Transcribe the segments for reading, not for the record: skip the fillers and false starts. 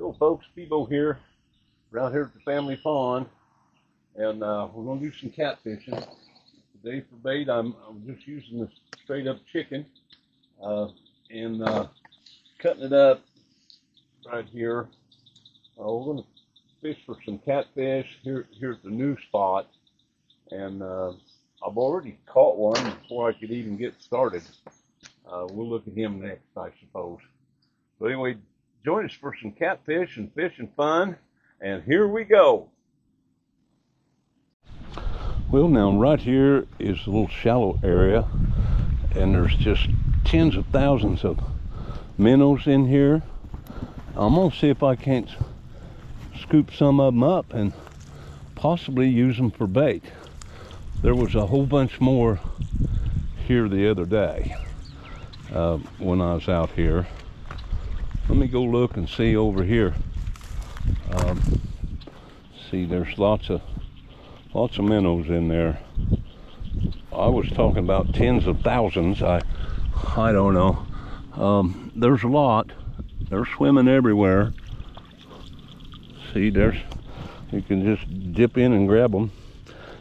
Hello folks, Peebo here. We're out here at the family pond, and we're going to do some catfishing. Today for bait, I'm just using this straight up chicken and cutting it up right here. We're going to fish for some catfish. Here's the new spot, and I've already caught one before I could even get started. We'll look at him next, I suppose. But anyway, join us for some catfish and fishing fun, and here we go. Well, now right here is a little shallow area, and there's just tens of thousands of minnows in here. I'm gonna see if I can't scoop some of them up and possibly use them for bait. There was a whole bunch more here the other day when I was out here. Let me go look and see over here. See, there's lots of minnows in there. I was talking about tens of thousands. I don't know. There's a lot. They're swimming everywhere. See, you can just dip in and grab them.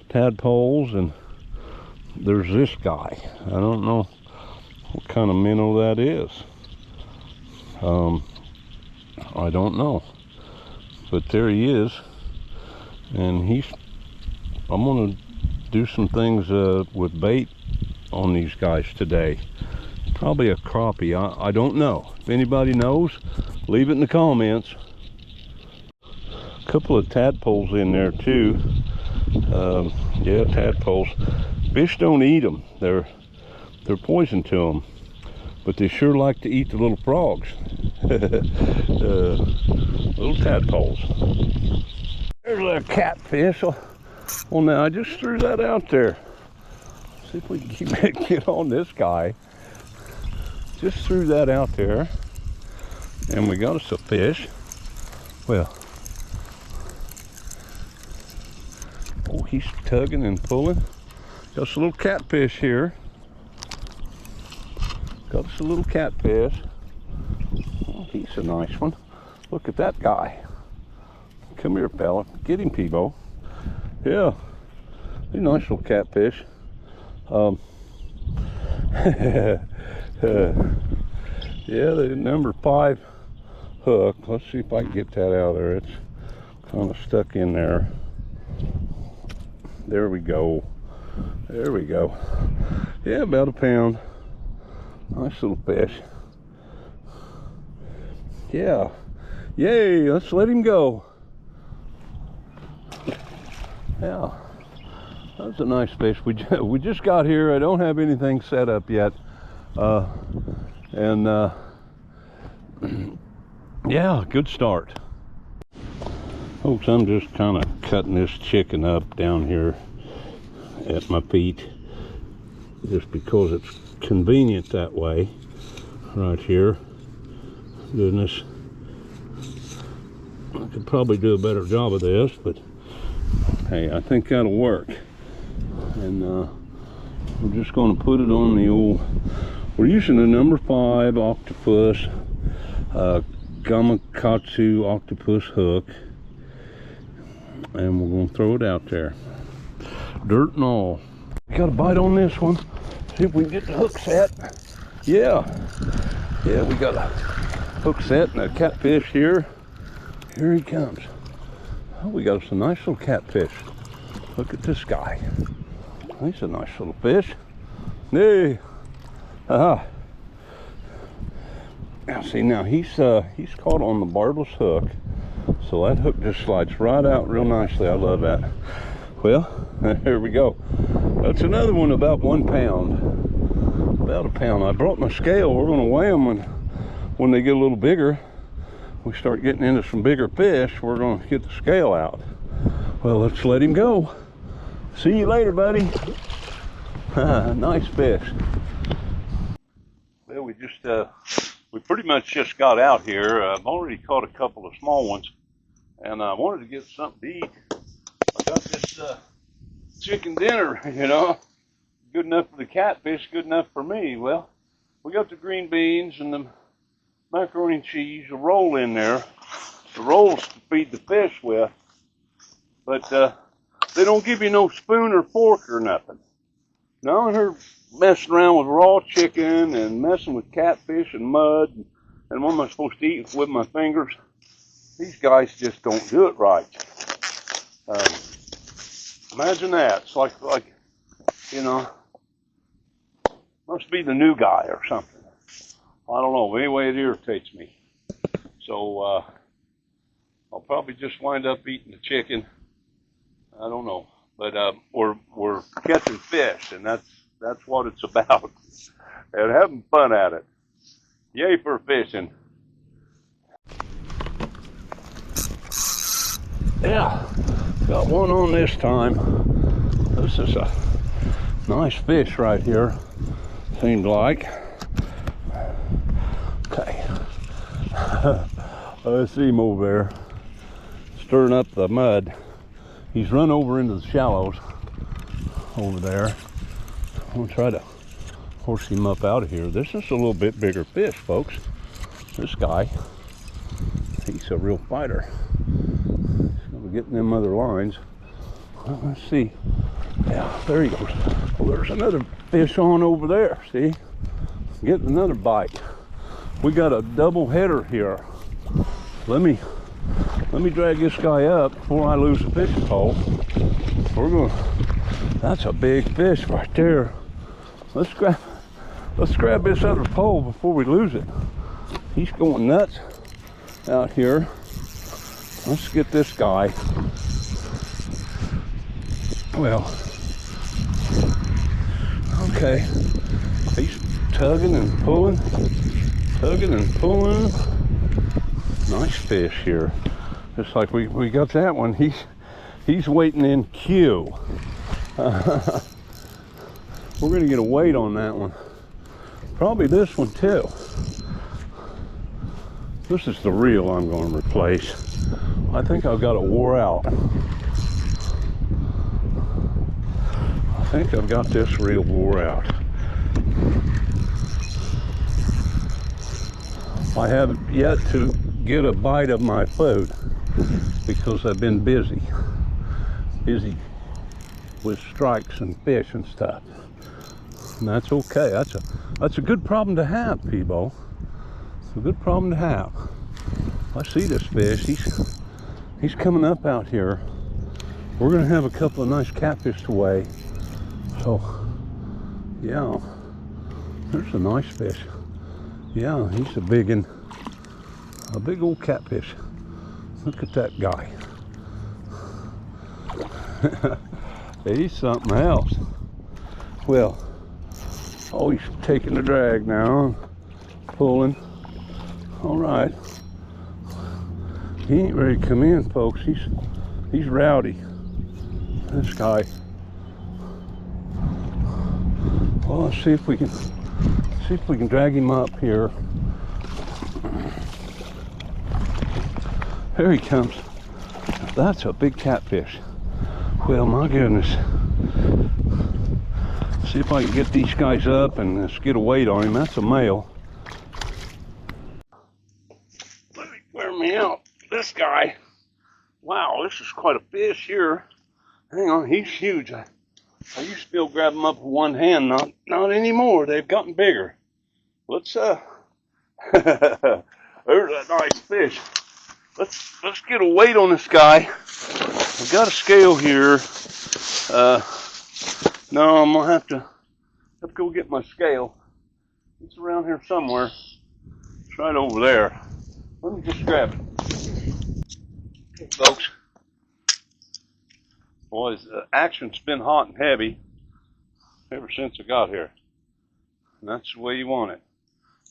Tadpoles, and there's this guy. I don't know what kind of minnow that is. I don't know, but there he is, and I'm gonna do some things with bait on these guys today. Probably a crappie. I don't know. If anybody knows, leave it in the comments. A couple of tadpoles in there too. Yeah, tadpoles. Fish don't eat them. They're poison to them, but they sure like to eat the little frogs. Little tadpoles. There's a catfish. Well, now I just threw that out there. See if we can get on this guy. Just threw that out there, and we got us a fish. Well, oh, he's tugging and pulling. Got us a little catfish here. Got us a little catfish. Oh, he's a nice one. Look at that guy. Come here, fella. Get him, Peebo. Yeah, he's a nice little catfish. Yeah, the number 5 hook. Let's see if I can get that out of there. It's kind of stuck in there. There we go. There we go. Yeah, about a pound. Nice little fish. Yeah. Yay, let's let him go. Yeah, that's a nice fish. We just got here. I don't have anything set up yet. Yeah, good start. Folks, I'm just kind of cutting this chicken up down here at my feet, just because it's convenient that way. Right here. Goodness, I could probably do a better job of this, but hey, I think that'll work. And we're just going to put it on the old, we're using a number 5 octopus Gamakatsu octopus hook, and we're going to throw it out there, dirt and all. Got a bite on this one. See if we can get the hook set. Yeah, we got a hook set and a catfish here. Here he comes. Oh, we got us a nice little catfish. Look at this guy. He's a nice little fish. Hey, now see, now he's caught on the barbless hook, so that hook just slides right out real nicely. I love that. Well, here we go. That's another one, about 1 pound. About a pound. I brought my scale. We're going to weigh them when they get a little bigger. We start getting into some bigger fish, we're going to get the scale out. Well, let's let him go. See you later, buddy. Nice fish. Well, we pretty much just got out here. I've already caught a couple of small ones, and I wanted to get something to eat. I got this chicken dinner, you know, good enough for the catfish, good enough for me. Well, we got the green beans and the macaroni and cheese, a roll in there, rolls to feed the fish with, but they don't give you no spoon or fork or nothing. Now they're messing around with raw chicken and messing with catfish and mud, and what am I supposed to eat with my fingers? These guys just don't do it right. Imagine that. It's like you know, must be the new guy or something. I don't know. Anyway, it irritates me. So I'll probably just wind up eating the chicken. I don't know, but we're catching fish, and that's what it's about, and having fun at it. Yay for fishing! Yeah, got one on this time. This is a nice fish right here. Seemed like. Okay, I see him over there stirring up the mud. He's run over into the shallows over there. I'm gonna try to horse him up out of here. This is a little bit bigger fish, folks. This guy, he's a real fighter. He's gonna be getting them other lines. Well, let's see. Yeah, there he goes. Well, there's another fish on over there. See, getting another bite. We got a double header here. Let me drag this guy up before I lose the fishing pole. That's a big fish right there. Let's grab this other pole before we lose it. He's going nuts out here. Let's get this guy. Well, okay. He's tugging and pulling. Nice fish here. Just like we got that one. He's waiting in queue. We're gonna get a weight on that one. Probably this one too. This is the reel I'm going to replace. I think I've got it wore out. I think I've got this reel wore out. I have yet to get a bite of my food because I've been busy with strikes and fish and stuff. And that's okay. That's a good problem to have, Peebo. It's a good problem to have. I see this fish. He's coming up out here. We're gonna have a couple of nice catfish to weigh. So yeah, there's a nice fish. Yeah, he's a big old catfish. Look at that guy. He's something else. Well, oh, he's taking the drag now, pulling. All right. He ain't ready to come in, folks. He's rowdy. This guy. Well, let's see if we can drag him up here. There he comes. That's a big catfish. Well, my goodness. See if I can get these guys up and let's get a weight on him. That's a male. Let me wear me out. This guy. Wow, this is quite a fish here. Hang on, he's huge. I used to be able to grab them up with one hand. Not anymore. They've gotten bigger. Let's there's that nice fish. Let's get a weight on this guy. I've got a scale here. No, I'm gonna have to go get my scale. It's around here somewhere. It's right over there. Let me just grab it. Okay, folks. Boys, the action's been hot and heavy ever since I got here. And that's the way you want it.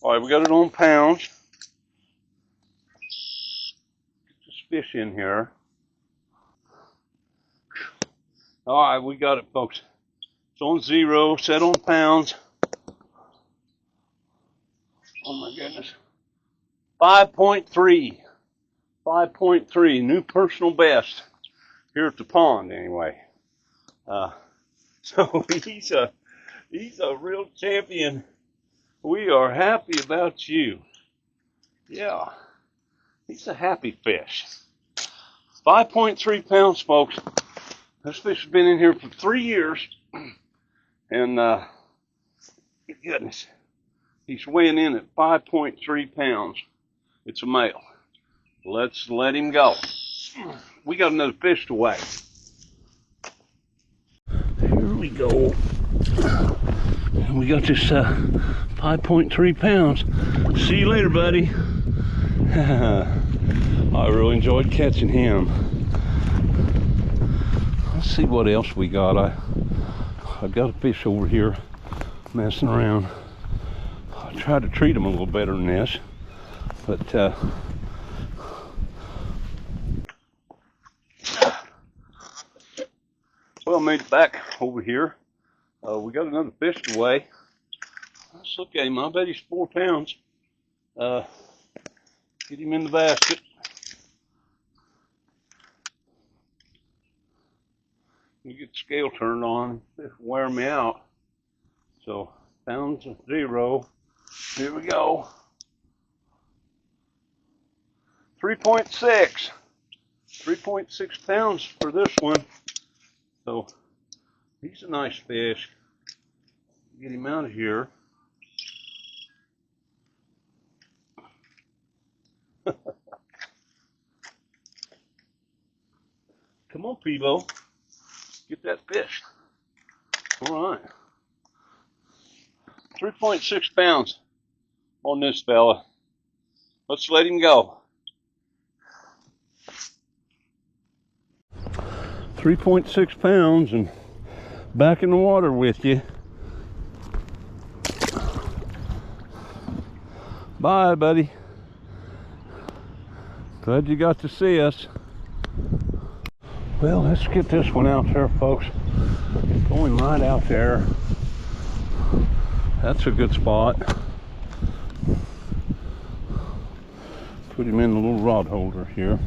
All right, we got it on pounds. Get this fish in here. All right, we got it, folks. It's on 0, set on pounds. Oh my goodness. 5.3. 5.3, new personal best here at the pond anyway. So he's a real champion. We are happy about you. Yeah, He's a happy fish. 5.3 pounds, folks. This fish has been in here for 3 years. And, goodness, he's weighing in at 5.3 pounds. It's a male. Let's let him go. We got another fish to weigh. Here we go. And we got this 5.3 pounds. See you later, buddy. I really enjoyed catching him. Let's see what else we got. I've got a fish over here messing around. I tried to treat him a little better than this, but well, I made it back over here. We got another fish to weigh. Let's look at him. I bet he's 4 pounds. Get him in the basket. We get the scale turned on. This will wear me out. So, pounds of 0. Here we go. 3.6. 3.6 pounds for this one. So, he's a nice fish. Get him out of here. Come on, Peebo. Get that fish. All right. 3.6 pounds on this fella. Let's let him go. 3.6 pounds and back in the water with you. Bye, buddy. Glad you got to see us. Well, let's get this one out there, folks. Going right out there. That's a good spot. Put him in the little rod holder here.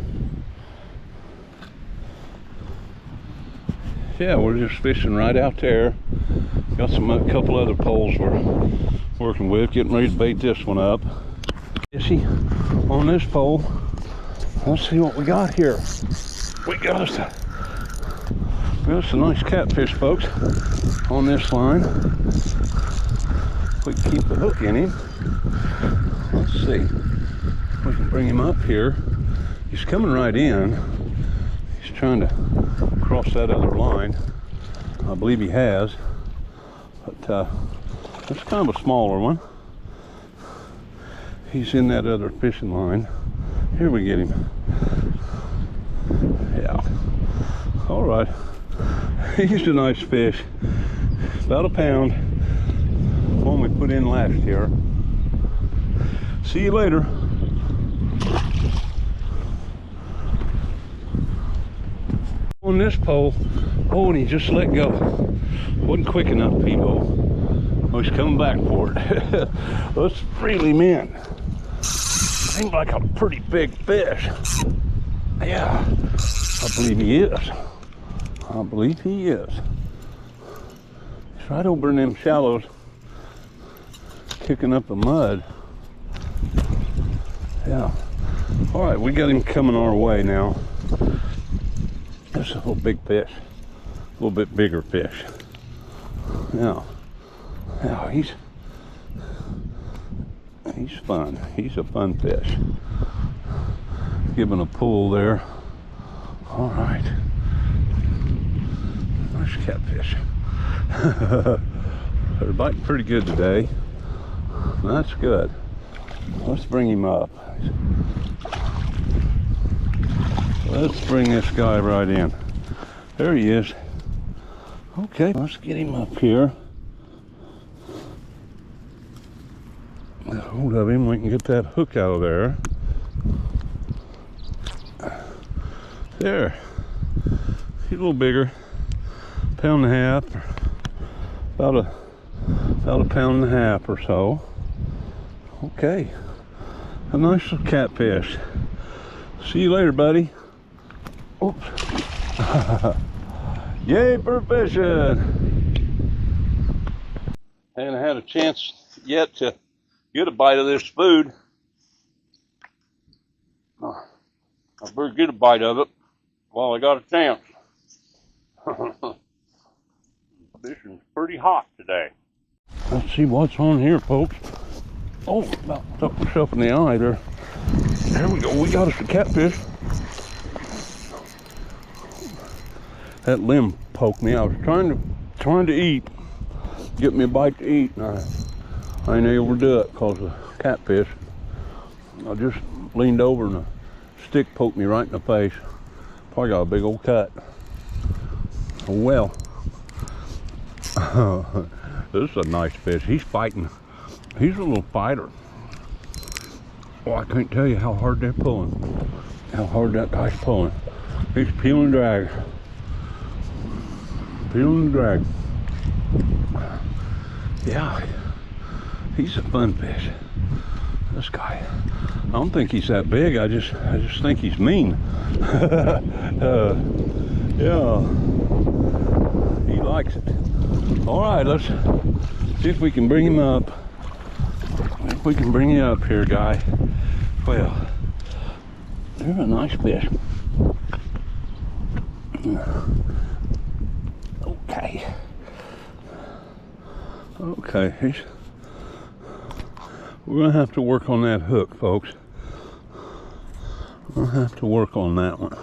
Yeah, we're just fishing right out there. Got a couple other poles we're working with. Getting ready to bait this one up. See, on this pole, let's see what we got here. We got us a nice catfish, folks, on this line. We can keep the hook in him. Let's see if we can bring him up here. He's coming right in. He's trying to cross that other line. I believe he has, but it's kind of a smaller one. He's in that other fishing line. Here we get him. Yeah. All right. He's a nice fish. About a pound. One we put in last year. See you later. On this pole. Oh, and he just let go. Wasn't quick enough, Peebo. Oh, he's coming back for it. Let's reel him in. Seems like a pretty big fish. Yeah, I believe he is. I believe he is. He's right over in them shallows, kicking up the mud. Yeah. All right, we got him coming our way now. That's a little big fish, a little bit bigger fish. Yeah. Yeah, he's fun. He's a fun fish. Giving a pull there. All right. Nice catfish. They're biting pretty good today. That's good. Let's bring him up. Let's bring this guy right in. There he is. Okay, let's get him up here. Get hold of him. We can get that hook out of there. There. He's a little bigger. Pound and a half. About a pound and a half or so. Okay. A nice little catfish. See you later, buddy. Oops. Yay for fishing! Haven't had a chance yet to get a bite of this food. Oh. I better get a bite of it while I got a chance. Fishing's pretty hot today. Let's see what's on here, folks. Oh, about stuck myself in the eye there. There we go. We got us a catfish. That limb poked me. I was trying to eat, get me a bite to eat, and I ain't able to do it because of catfish. I just leaned over and a stick poked me right in the face. Probably got a big old cut. Oh well. This is a nice fish. He's fighting. He's a little fighter. Oh, I can't tell you how hard they're pulling. How hard that guy's pulling. He's peeling and drag. Peeling and drag. Yeah. He's a fun fish. This guy. I don't think he's that big. I just think he's mean. Yeah. He likes it. All right, let's see if we can bring him up. If we can bring you up here, guy. Well, you're a nice fish. Okay. Okay. We're gonna have to work on that hook, folks. We're gonna have to work on that one.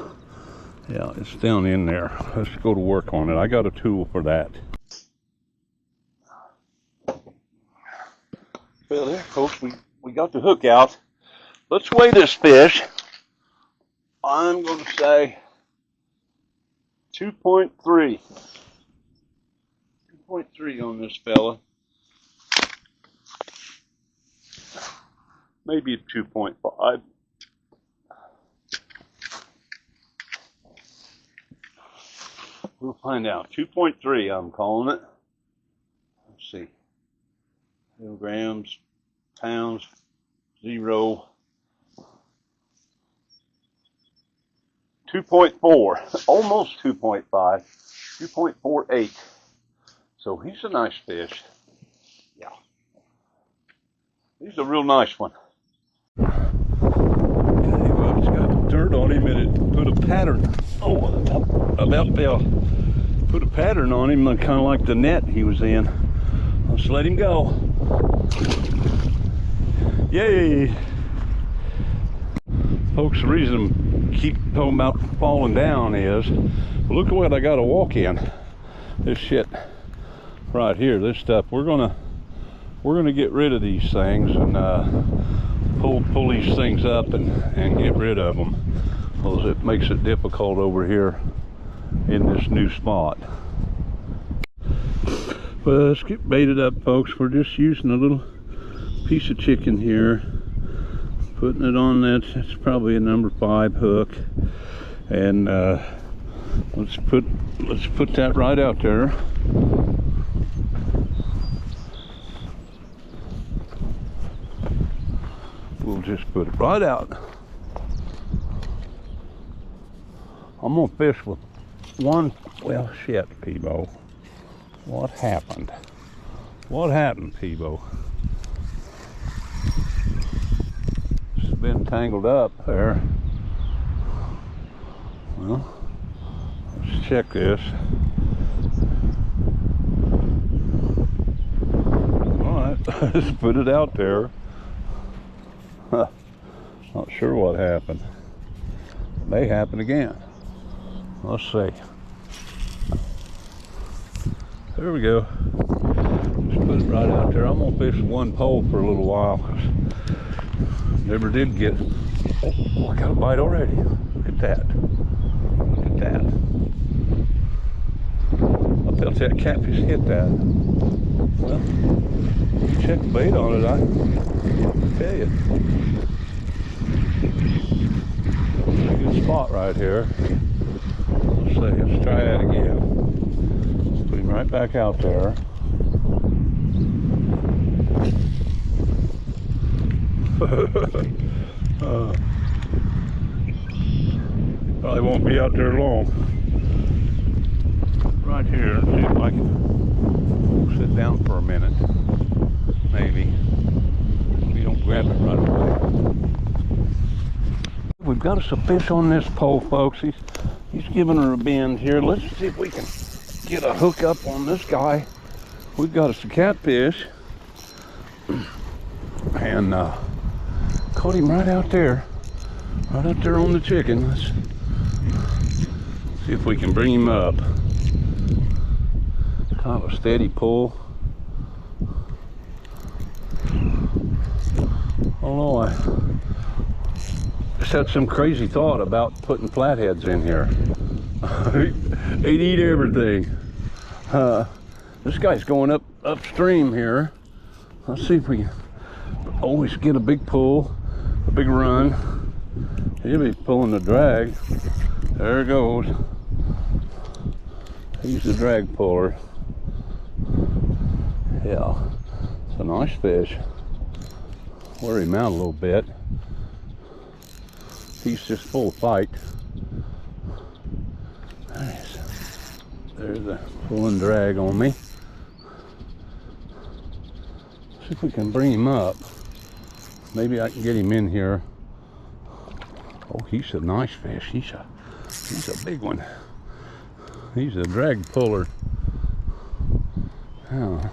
Yeah, it's down in there. Let's go to work on it. I got a tool for that. Well, there, folks, we got the hook out. Let's weigh this fish. I'm going to say 2.3. 2.3 on this fella. Maybe a 2.5. We'll find out. 2.3, I'm calling it. Let's see. Kilograms, pounds, 0. 2.4, almost 2.5, 2.48. So he's a nice fish. Yeah. He's a real nice one. Okay, well, it's got dirt on him and it put a pattern. Oh, about fell. Put a pattern on him, kind of like the net he was in. Let's let him go. Yay! Folks, the reason I keep talking about falling down is, look at what I got to walk in. This shit right here, this stuff. We're gonna get rid of these things and pull these things up and get rid of them, because it makes it difficult over here in this new spot. Well, let's get baited up, folks. We're just using a little piece of chicken here, putting it on that's probably a number 5 hook, and let's put that right out there. We'll just put it right out. I'm gonna fish with one. Well, shit, Peebo. What happened? What happened, Peebo? It's been tangled up there. Well, let's check this. Alright, let's put it out there. Huh. Not sure what happened. It may happen again. Let's see. There we go. Just put it right out there. I'm gonna fish one pole for a little while. Never did get. Oh, I got a bite already. Look at that. Look at that. I felt that catfish hit that. Well, you check the bait on it, I tell you. It's a good spot right here. Let's see. Let's try that again. Put him right back out there. Probably won't be out there long. Right here, see if I can sit down for a minute. Maybe. If you don't grab it right away. We've got us a fish on this pole, folks. He's giving her a bend here. Let's see if we can get a hook up on this guy. We've got us a catfish. And caught him right out there on the chicken. Let's see if we can bring him up. Kind of a steady pull. Oh no, I just had some crazy thought about putting flatheads in here. They'd eat everything. This guy's going upstream here. Let's see if we can always get a big pull, a big run. He'll be pulling the drag. There it goes. He's the drag puller. Yeah, it's a nice fish. Wear him out a little bit. He's just full of fight. Nice. There's a pulling drag on me. See if we can bring him up. Maybe I can get him in here. Oh, he's a nice fish. He's a big one. He's a drag puller. Oh.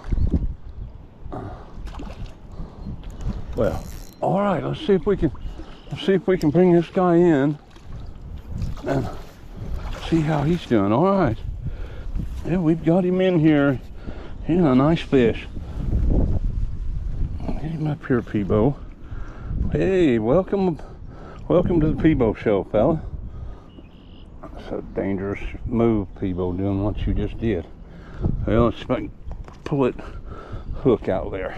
Well, all right. Let's see if we can bring this guy in and see how he's doing. All right. Yeah, we've got him in here. He's a nice fish. Get him up here, Peebo. Hey, welcome to the Peebo show, fella. That's a dangerous move, Peebo, doing what you just did. Well, let's see if I can pull it hook out there.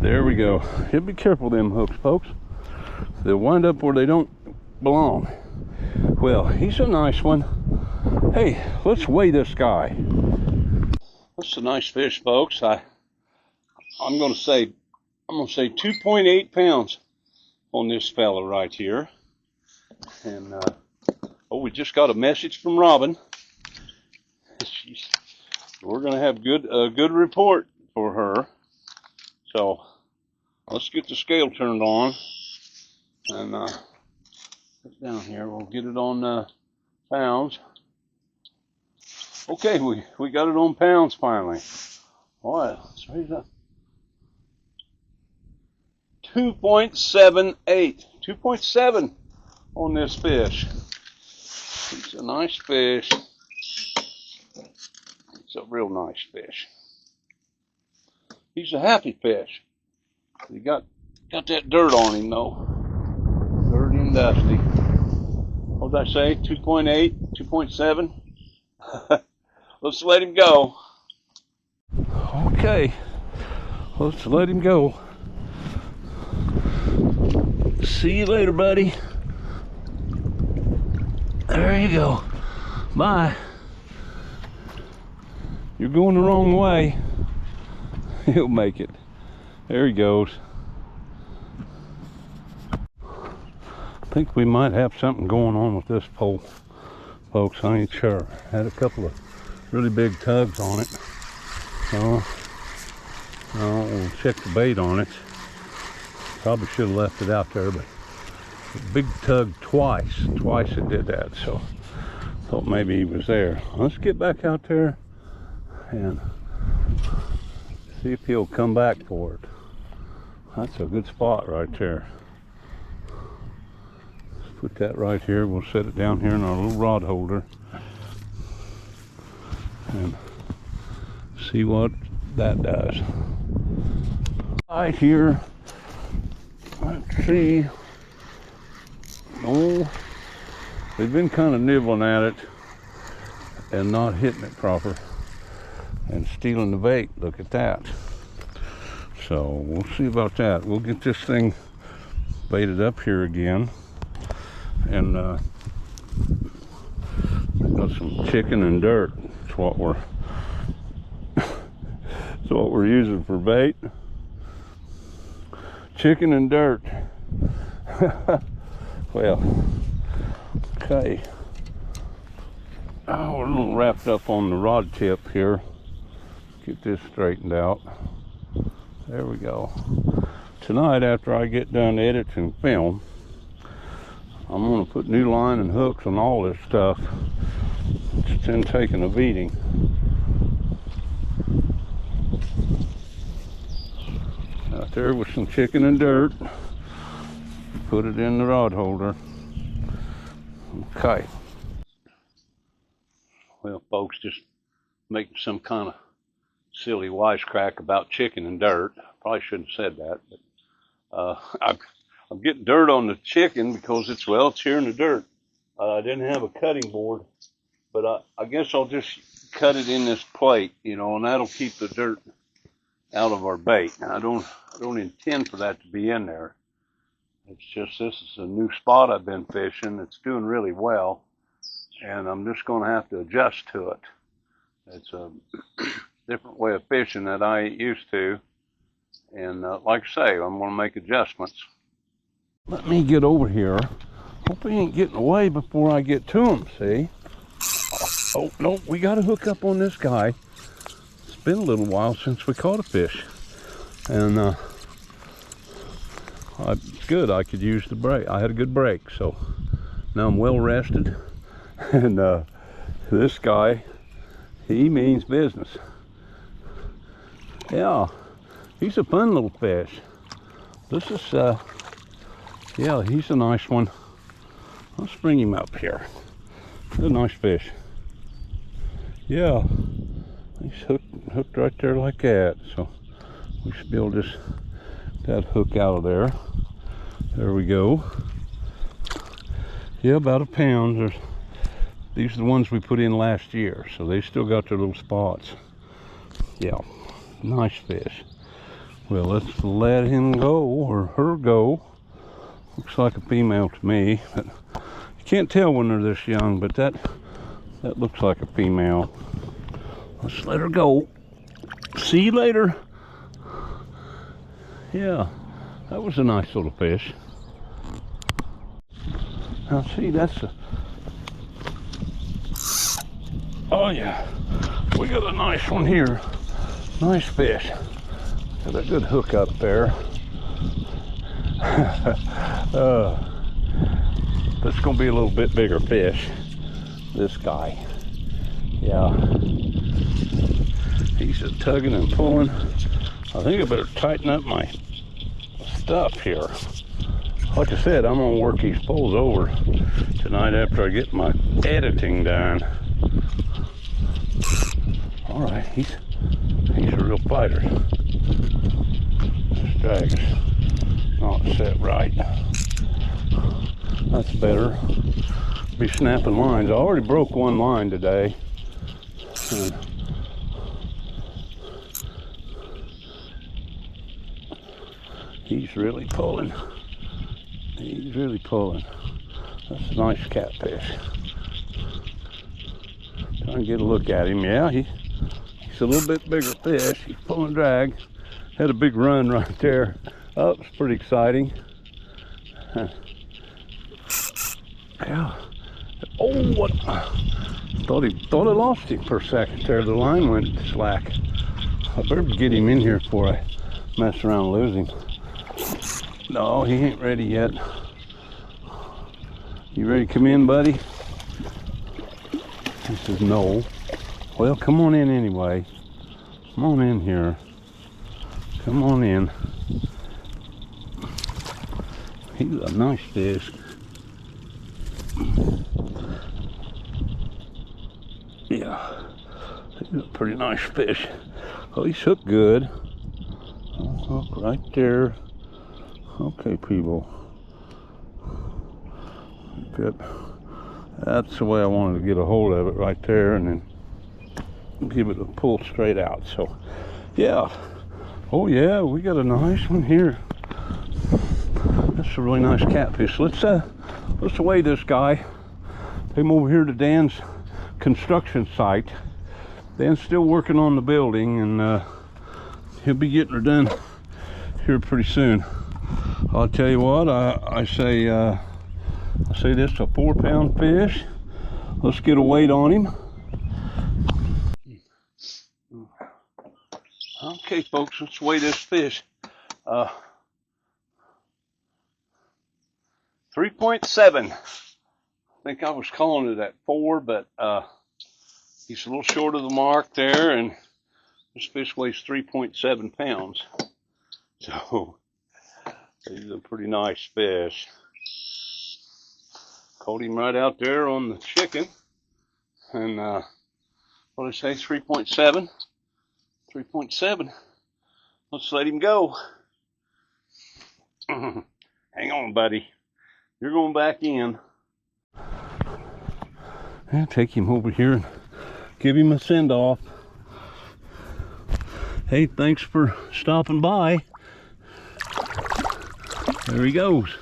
There we go. You be careful them hooks, folks. They'll wind up where they don't belong. Well, he's a nice one. Hey, let's weigh this guy. That's a nice fish, folks. I'm gonna say 2.8 pounds on this fella right here. And oh, we just got a message from Robin. We're gonna have a good report for her. So let's get the scale turned on and put down here. We'll get it on pounds. Okay, we got it on pounds finally. All right, let's raise up. 2.78, 2.7 on this fish. It's a nice fish. It's a real nice fish. He's a happy fish. He got that dirt on him though. Dirty and dusty. What did I say? 2.8, 2.7? Let's let him go. Okay. Let's let him go. See you later, buddy. There you go. Bye. You're going the wrong way. He'll make it. There he goes. I think we might have something going on with this pole, folks. I ain't sure. Had a couple of really big tugs on it. So we'll check the bait on it. Probably should have left it out there, but the big tug twice it did that. So thought maybe he was there. Let's get back out there and see if he'll come back for it. That's a good spot right there. Let's put that right here. We'll set it down here in our little rod holder and see what that does. Right here, let's see. Oh, they've been kind of nibbling at it and not hitting it proper and stealing the bait. Look at that. So we'll see about that. We'll get this thing baited up here again, and got some chicken and dirt. That's what we're using for bait. Chicken and dirt. Well, okay. Oh, we're a little wrapped up on the rod tip here. Get this straightened out. There we go. Tonight, after I get done editing film, I'm gonna put new line and hooks on all this stuff. It's been taking a beating. Out there with some chicken and dirt. Put it in the rod holder. Okay. Well, folks, just making some kind of silly wisecrack about chicken and dirt. I probably shouldn't have said that, but I'm getting dirt on the chicken because it's here in the dirt. I didn't have a cutting board, but I guess I'll just cut it in this plate, you know, and that'll keep the dirt out of our bait. Now, I don't intend for that to be in there. It's just, this is a new spot I've been fishing. It's doing really well, and I'm just going to have to adjust to it. It's a different way of fishing that I ain't used to, and like I say, I'm going to make adjustments. Let me get over here. Hope he ain't getting away before I get to him, see? Oh, no, we got to hook up on this guy. It's been a little while since we caught a fish, and it's good. I could use the break. I had a good break, so now I'm well rested. And this guy, he means business. Yeah, he's a fun little fish. This is, yeah, he's a nice one. Let's bring him up here. A nice fish. Yeah, he's hooked right there like that. So we should be able to just that hook out of there. There we go. Yeah, about a pound. These are the ones we put in last year, so they still got their little spots. Yeah, nice fish. Well, let's let him go, or her go. Looks like a female to me, but you can't tell when they're this young, but that looks like a female. Let's let her go. See you later. Yeah, that was a nice little fish. Now see, that's a, oh yeah, we got a nice one here. Nice fish. Got a good hook up there. That's gonna be a little bit bigger fish. This guy. Yeah. He's just tugging and pulling. I think I better tighten up my stuff here. Like I said, I'm gonna work these poles over tonight after I get my editing done. All right, he's a real fighter. This drag is not set right. That's better. Be snapping lines. I already broke one line today. And he's really pulling. He's really pulling. That's a nice catfish. Trying to get a look at him. Yeah, he's a little bit bigger fish. He's pulling drag. Had a big run right there. Oh, it's pretty exciting. Yeah. Oh, what? Thought I lost him for a second there. The line went slack. I better get him in here before I mess around and lose him. No, he ain't ready yet. You ready to come in, buddy? He says no. Well, come on in anyway. Come on in here. Come on in. He's a nice fish. Yeah, he's a pretty nice fish. Oh, he's hooked good. Hook right there. Okay, people. Good. That's the way I wanted to get a hold of it, right there, and then give it a pull straight out. So, yeah. Oh yeah, we got a nice one here. That's a really nice catfish. Let's weigh this guy. Take him over here to Dan's construction site. Dan's still working on the building, and he'll be getting her done here pretty soon. I'll tell you what, I say this is a 4-pound fish. Let's get a weight on him. Okay, folks, let's weigh this fish. 3.7. I think I was calling it at 4, but he's a little short of the mark there, and this fish weighs 3.7 pounds. So he's a pretty nice fish. Caught him right out there on the chicken, and what did I say, 3.7? 3.7. Let's let him go. Hang on, buddy. You're going back in. I'll take him over here and give him a send-off. Hey, thanks for stopping by. There he goes.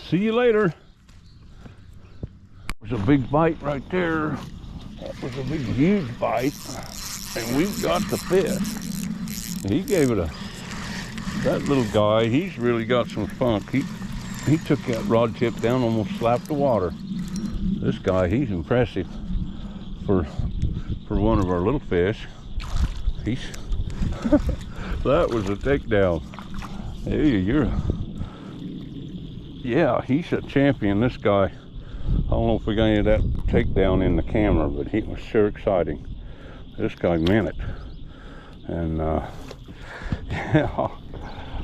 See you later. There's a big bite right there. That was a big, huge bite. And we've got the fish. He gave it that little guy, he's really got some funk. He took that rod tip down, almost slapped the water. This guy, he's impressive for one of our little fish. That was a takedown. Hey, yeah, he's a champion, this guy. I don't know if we got any of that takedown in the camera, but he was sure exciting. This guy meant it. And yeah,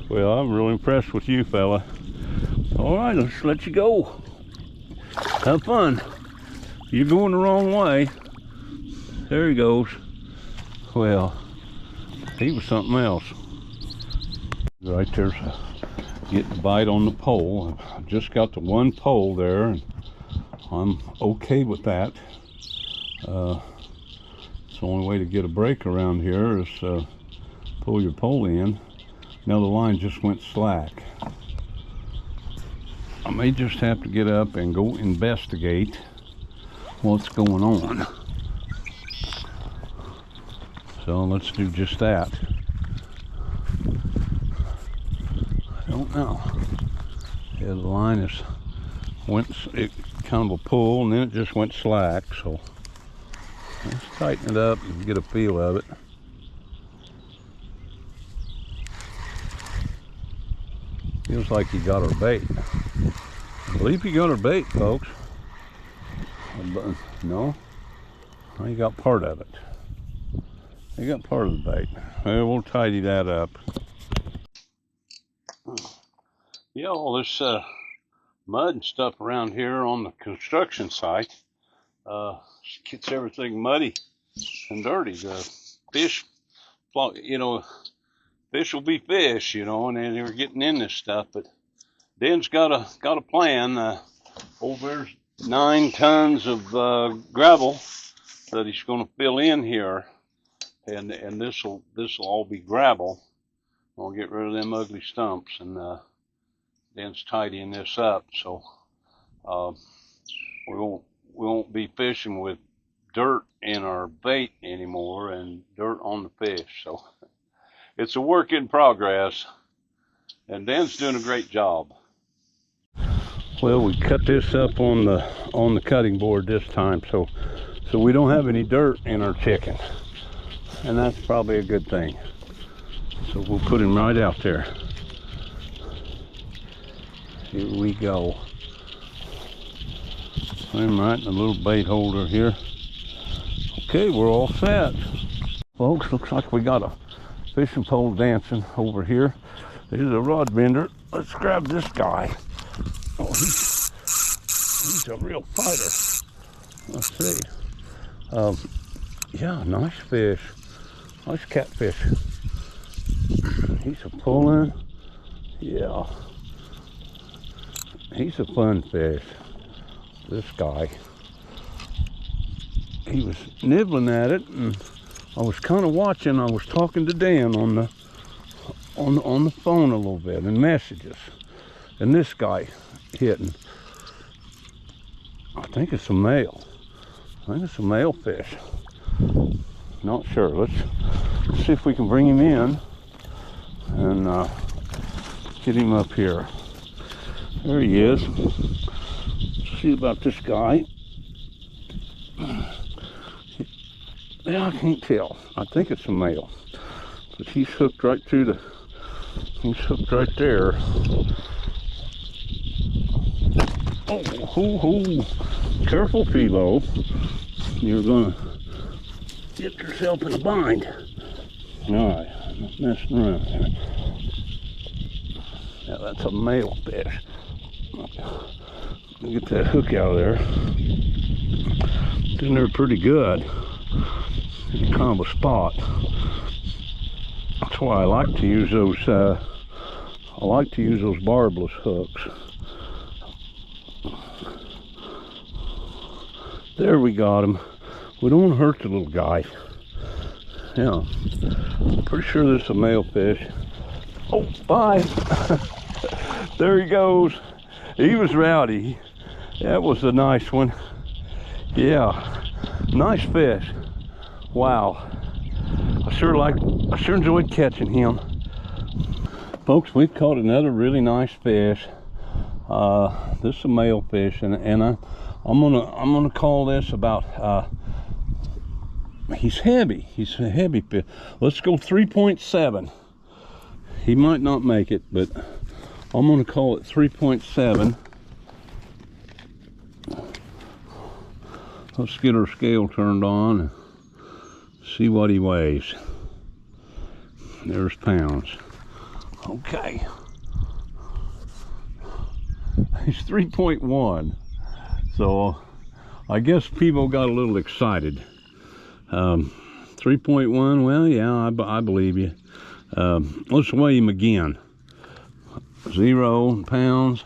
well, I'm really impressed with you, fella. All right, let's let you go. Have fun. You're going the wrong way. There he goes. Well, he was something else. Right there's getting a bite on the pole. I just got the one pole there, and I'm okay with that. It's the only way to get a break around here is pull your pole in. Now the line just went slack. I may just have to get up and go investigate what's going on. So let's do just that. I don't know. Yeah, the line it kind of a pull, and then it just went slack. So let's tighten it up and get a feel of it. Feels like you got our bait. I believe you got our bait, folks. No, you got part of it. You got part of the bait. Well, we'll tidy that up. Yeah, all this mud and stuff around here on the construction site gets everything muddy and dirty. The fish, fish will be fish, and then they're getting in this stuff. But Dan's got a plan. Over there's 9 tons of gravel that he's going to fill in here, and this'll all be gravel. We'll get rid of them ugly stumps, and Dan's tidying this up, so we won't be fishing with dirt in our bait anymore and dirt on the fish. So it's a work in progress, and Dan's doing a great job. Well, we cut this up on the cutting board this time, so we don't have any dirt in our chicken, and that's probably a good thing. So we'll put him right out there. Here we go. Put him right in the little bait holder here. Okay, we're all set. Folks, looks like we got a fishing pole dancing over here. There's a rod bender. Let's grab this guy. Oh, he's a real fighter. Let's see. Yeah, nice fish. Nice catfish. He's a pulling. Yeah. He's a fun fish. This guy. He was nibbling at it, and I was kind of watching. I was talking to Dan on the phone a little bit in messages, and this guy hitting. I think it's a male. I think it's a male fish. Not sure. Let's see if we can bring him in and get him up here. There he is. Let's see about this guy. Yeah, I can't tell. I think it's a male, but he's hooked right through he's hooked right there. Oh, ho, ho. Careful, Philo. You're gonna get yourself in a bind. Alright, I'm not messing around here. Now that's a male fish. Get that hook out of there. It's in there pretty good. It's kind of a spot. That's why I like to use those. Barbless hooks. There, we got him. We don't want to hurt the little guy. Yeah, I'm pretty sure this is a male fish. Oh, bye. There he goes. He was rowdy. That was a nice one. Yeah, nice fish. Wow. I sure enjoyed catching him. Folks, we've caught another really nice fish. This is a male fish, and I'm gonna call this about. He's heavy. He's a heavy fish. Let's go 3.7. He might not make it, but I'm gonna call it 3.7. Let's get our scale turned on and see what he weighs. There's pounds. Okay. He's 3.1. So I guess people got a little excited. 3.1, well, yeah, I believe you. Let's weigh him again. 0 pounds.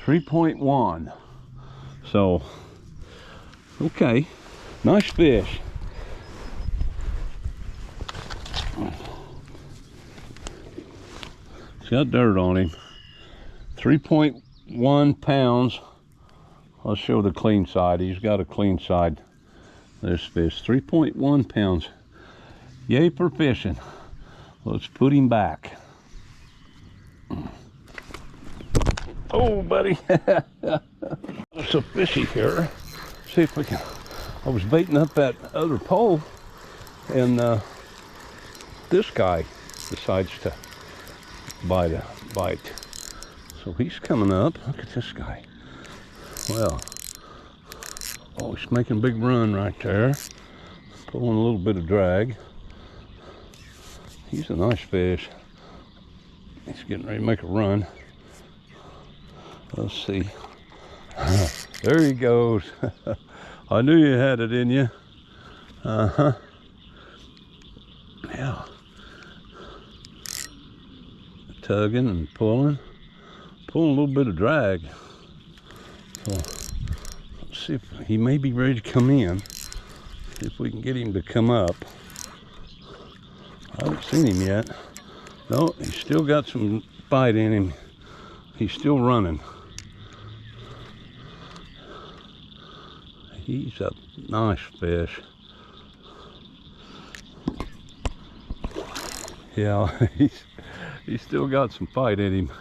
3.1. So, okay, nice fish. It's got dirt on him. 3.1 pounds. Let's show the clean side. He's got a clean side. This fish, 3.1 pounds. Yay for fishing. Let's put him back. Oh, buddy. There's a fishy here. See if we can. I was baiting up that other pole, and this guy decides to bite. So he's coming up. Look at this guy. Well, oh, he's making a big run right there. Pulling a little bit of drag. He's a nice fish. He's getting ready to make a run. Let's see. There he goes. I knew you had it in you. Uh-huh. Yeah. Tugging and pulling a little bit of drag. So let's see if he may be ready to come in. See if we can get him to come up. I haven't seen him yet. No, he's still got some bite in him. He's still running. He's a nice fish. Yeah, he's still got some fight in him.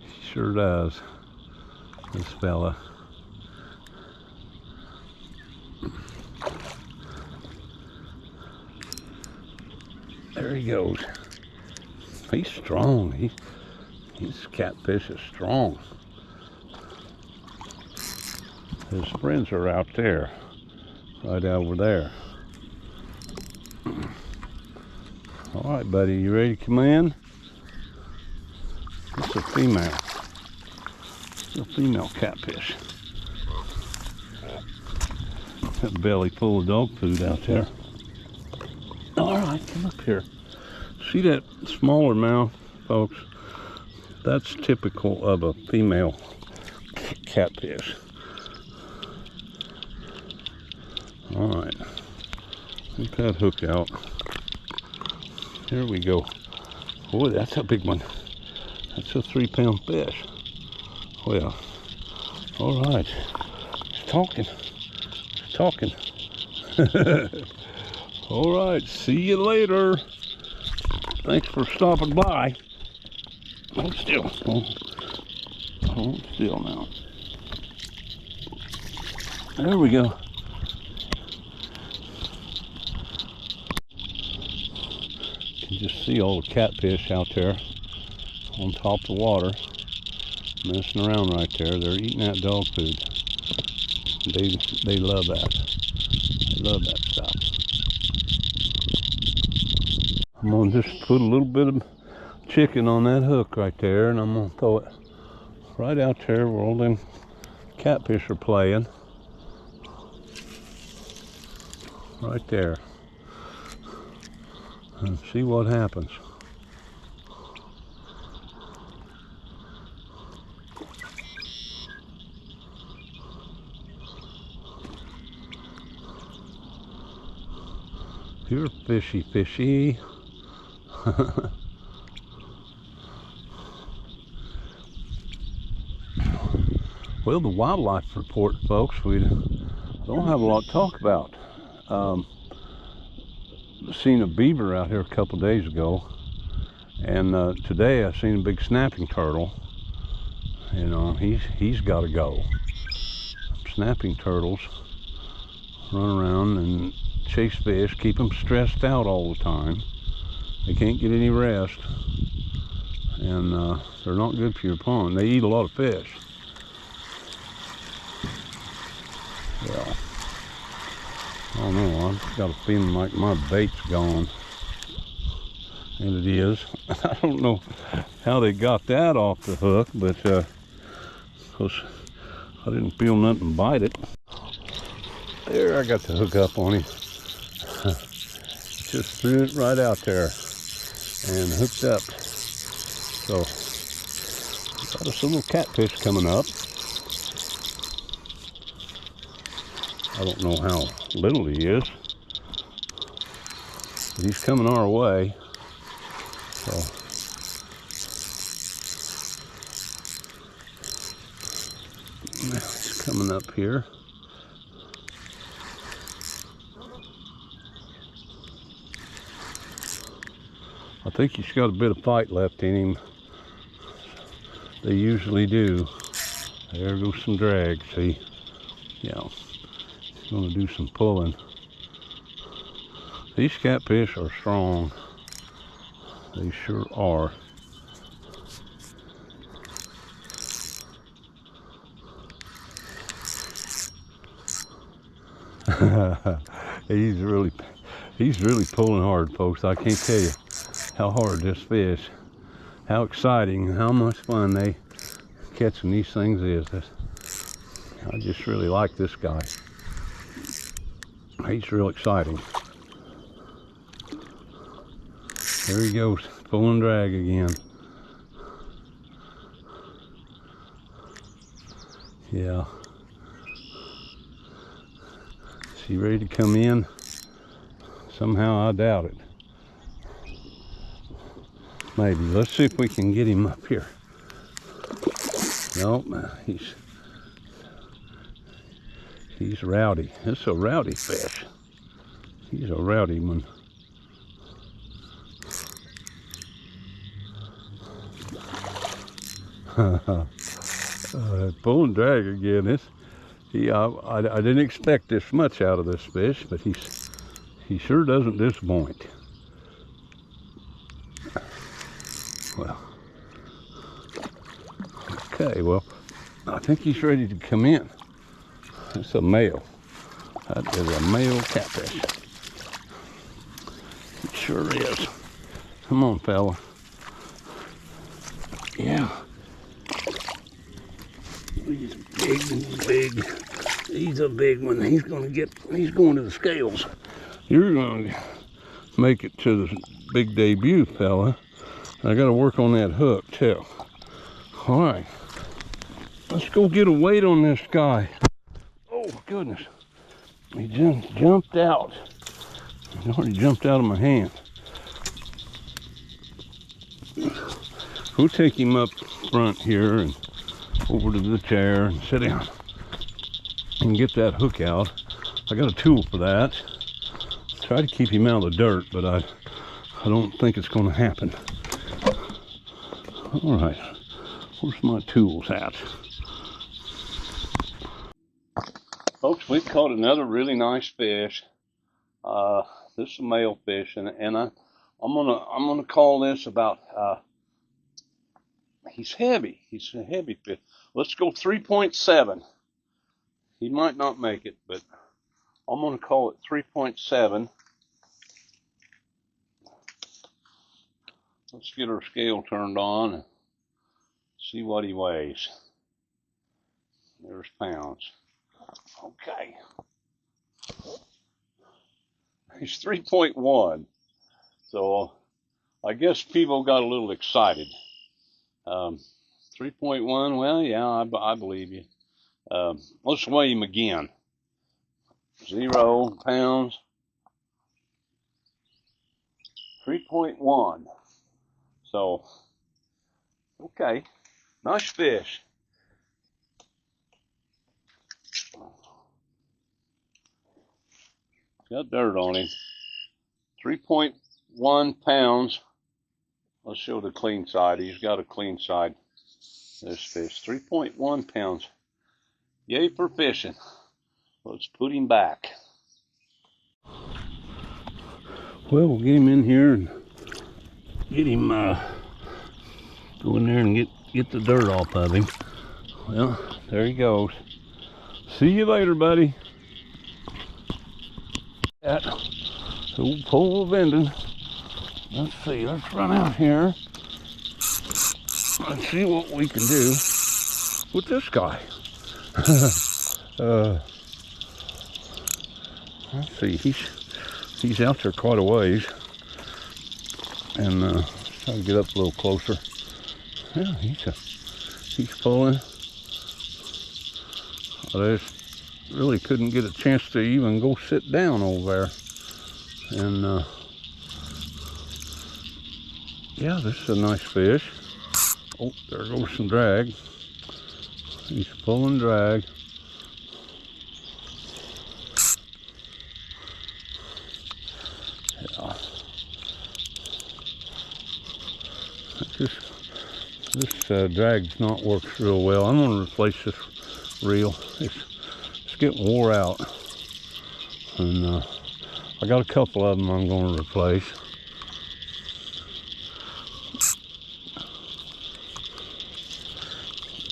He sure does, this fella. There he goes. He's strong. His catfish is strong. His friends are out there, right over there. All right, buddy, you ready to come in? It's a female. It's a female catfish. That belly full of dog food out there. All right, come up here. See that smaller mouth, folks? That's typical of a female catfish. All right, take that hook out. Here we go. Boy, that's a big one. That's a 3-pound fish. Well, all right. He's talking. He's talking. All right, see you later. Thanks for stopping by. Hold still. Hold still now. There we go. You can just see all the catfish out there on top of the water. Messing around right there. They're eating that dog food. They love that. They love that stuff. I'm gonna just put a little bit of chicken on that hook right there, and I'm gonna throw it right out there where all them catfish are playing. Right there. And see what happens. You're fishy, fishy. Well, the wildlife report, folks, we don't have a lot to talk about. Seen a beaver out here a couple days ago, and today I seen a big snapping turtle. You know, he's got to go. Snapping turtles run around and chase fish, keep them stressed out all the time. They can't get any rest, and they're not good for your pond. They eat a lot of fish. Yeah. I don't know, I've got a feeling like my bait's gone. And it is. I don't know how they got that off the hook, but cause I didn't feel nothing bite it. There, I got the hook up on him. Just threw it right out there and hooked up. So, got us a little catfish coming up. I don't know how little he is, but he's coming our way. So, he's coming up here. I think he's got a bit of fight left in him. They usually do. There goes some drag, see? Yeah, he's gonna do some pulling. These catfish are strong. They sure are. he's really pulling hard, folks. I can't tell you how hard this fish, how exciting, and how much fun they catching these things is. I just really like this guy. He's real exciting. There he goes, pulling drag again. Yeah. Is he ready to come in? Somehow I doubt it. Maybe. Let's see if we can get him up here. Nope, he's rowdy. It's a rowdy fish. He's a rowdy one. Pulling drag again. I didn't expect this much out of this fish, but he sure doesn't disappoint. Well, okay, well, I think he's ready to come in. It's a male. That is a male catfish. It sure is. Come on, fella. Yeah. He's big. He's a big one. He's going to the scales. You're going to make it to the big debut, fella. I got to work on that hook, too. All right. Let's go get a weight on this guy. Oh, goodness. He just jumped out. He already jumped out of my hand. We'll take him up front here and over to the chair and sit down and get that hook out. I got a tool for that. Try to keep him out of the dirt, but I don't think it's going to happen. All right, where's my tools at? Folks, we've caught another really nice fish. This is a male fish, and I'm gonna call this about. He's heavy. He's a heavy fish. Let's go 3.7. He might not make it, but I'm going to call it 3.7. Let's get our scale turned on and see what he weighs. There's pounds. Okay. He's 3.1. So I guess people got a little excited. 3.1, well, yeah, I believe you. Let's weigh him again. 0 pounds. 3.1. So, okay. Nice fish. Got dirt on him. 3.1 pounds. Let's show the clean side. He's got a clean side. This fish. 3.1 pounds. Yay for fishing. Let's put him back. Well, we'll get him in here and get him, go in there and get the dirt off of him. Well, there he goes. See you later, buddy. That old pole vending. Let's see, let's run out here. Let's see what we can do with this guy. Let's see, he's out there quite a ways. And try to get up a little closer. Yeah, he's pulling. I just really couldn't get a chance to even go sit down over there. And yeah, this is a nice fish. Oh, there goes some drag. He's pulling drag. Yeah. This drag's not worked real well. I'm going to replace this reel. It's getting wore out. And I got a couple of them I'm going to replace.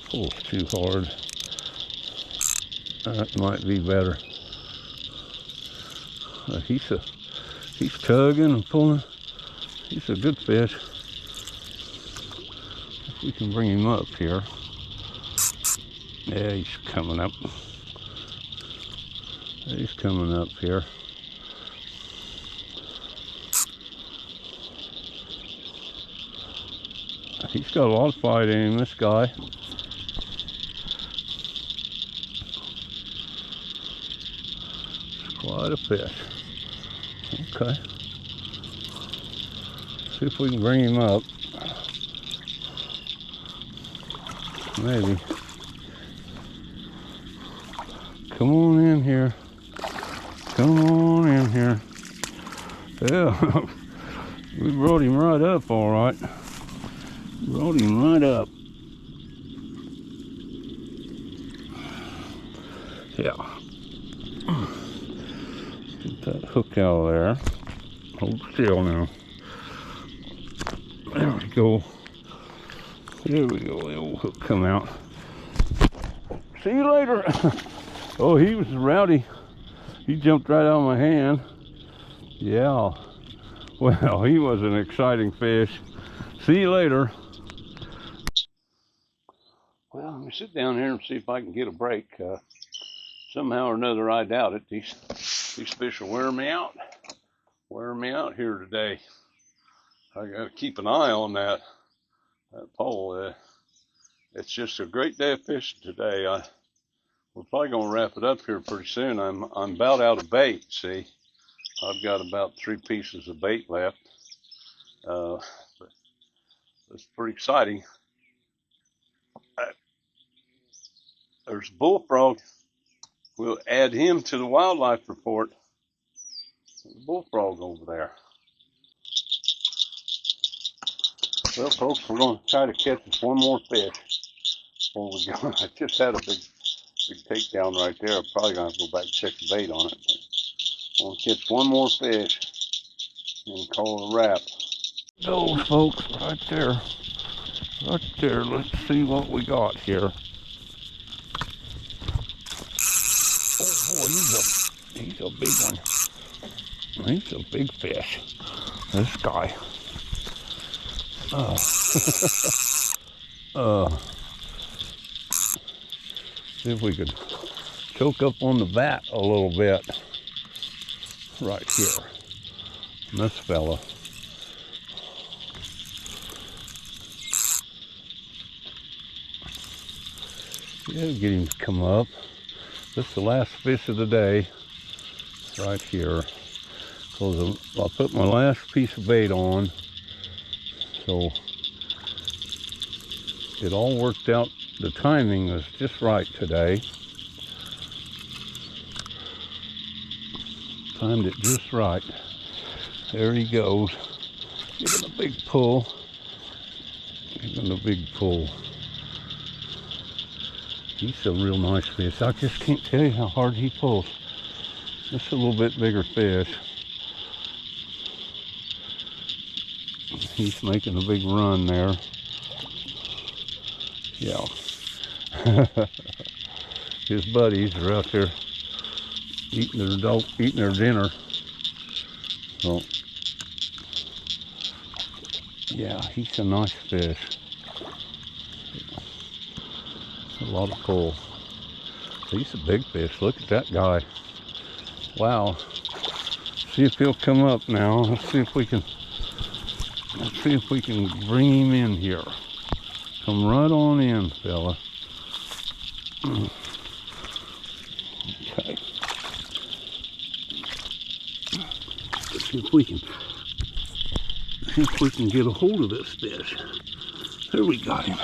Pulls too hard. That might be better. He's tugging and pulling. He's a good fish. If we can bring him up here. Yeah, he's coming up. He's coming up here. He's got a lot of fight in him, this guy. It's quite a fish. Okay. See if we can bring him up. Maybe. Come on in here. Come on in here. Yeah. We brought him right up, all right. Brought him right up. Yeah. Get that hook out of there. Hold still now. There we go. There we go. The old hook come out. See you later. Oh, he was rowdy. He jumped right out of my hand. Yeah. Well, he was an exciting fish. See you later. Well, let me sit down here and see if I can get a break. Somehow or another, I doubt it. These fish will wear me out. Wear me out here today. I got to keep an eye on that pole. It's just a great day of fishing today. We're probably going to wrap it up here pretty soon. I'm about out of bait. See, I've got about 3 pieces of bait left. But it's pretty exciting. There's bullfrog. We'll add him to the wildlife report. There's a bullfrog over there. Well, folks, we're going to try to catch us one more fish before we go. I just had a big takedown right there. I'm probably going to have to go back and check the bait on it. But I'm going to catch one more fish and call it a wrap. Those folks right there. Right there. Let's see what we got here. Oh boy, he's a big one. He's a big fish. This guy. See if we could choke up on the bat a little bit. Right here. And this fella. Yeah, get him to come up. This is the last fish of the day. Right here. So I put my last piece of bait on. So it all worked out. The timing was just right today. Timed it just right. There he goes. Giving a big pull. Giving a big pull. He's a real nice fish. I just can't tell you how hard he pulls. Just a little bit bigger fish. He's making a big run there. Yeah. His buddies are out there eating their dinner. So yeah, he's a nice fish. A lot of pull. He's a big fish. Look at that guy. Wow. See if he'll come up now. Let's see if we can bring him in here. Come right on in, fella. Okay. Let's see if we can get a hold of this fish. There we got him.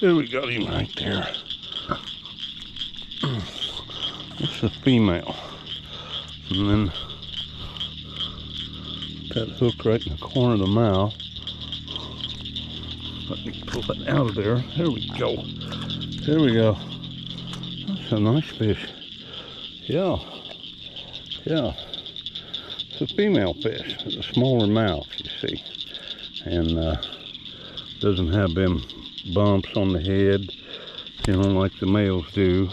There we got him right there. It's a female. And then that hook right in the corner of the mouth. Let me pull it out of there. There we go. There we go. That's a nice fish. Yeah. Yeah. It's a female fish. It's a smaller mouth, you see. And doesn't have them bumps on the head, you know, like the males do.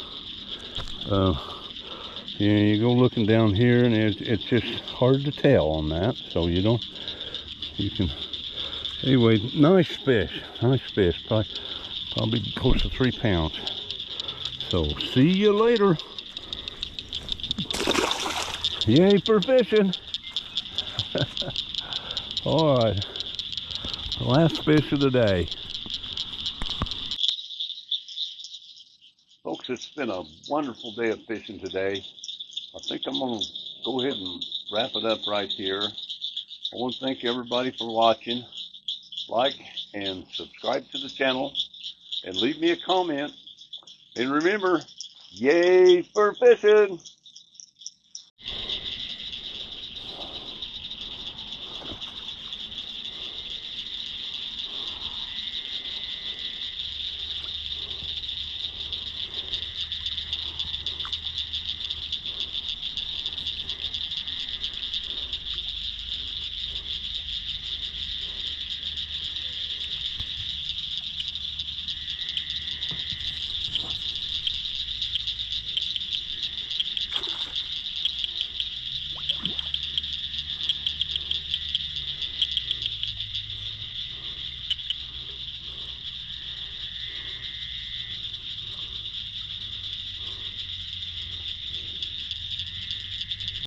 Yeah, you go looking down here and it's just hard to tell on that. So you can, anyway, nice fish, probably close to 3 pounds. So see you later. Yay for fishing. All right, last fish of the day. Folks, it's been a wonderful day of fishing today. I think I'm going to go ahead and wrap it up right here. I want to thank everybody for watching. Like and subscribe to the channel and leave me a comment. And remember, yay for fishing!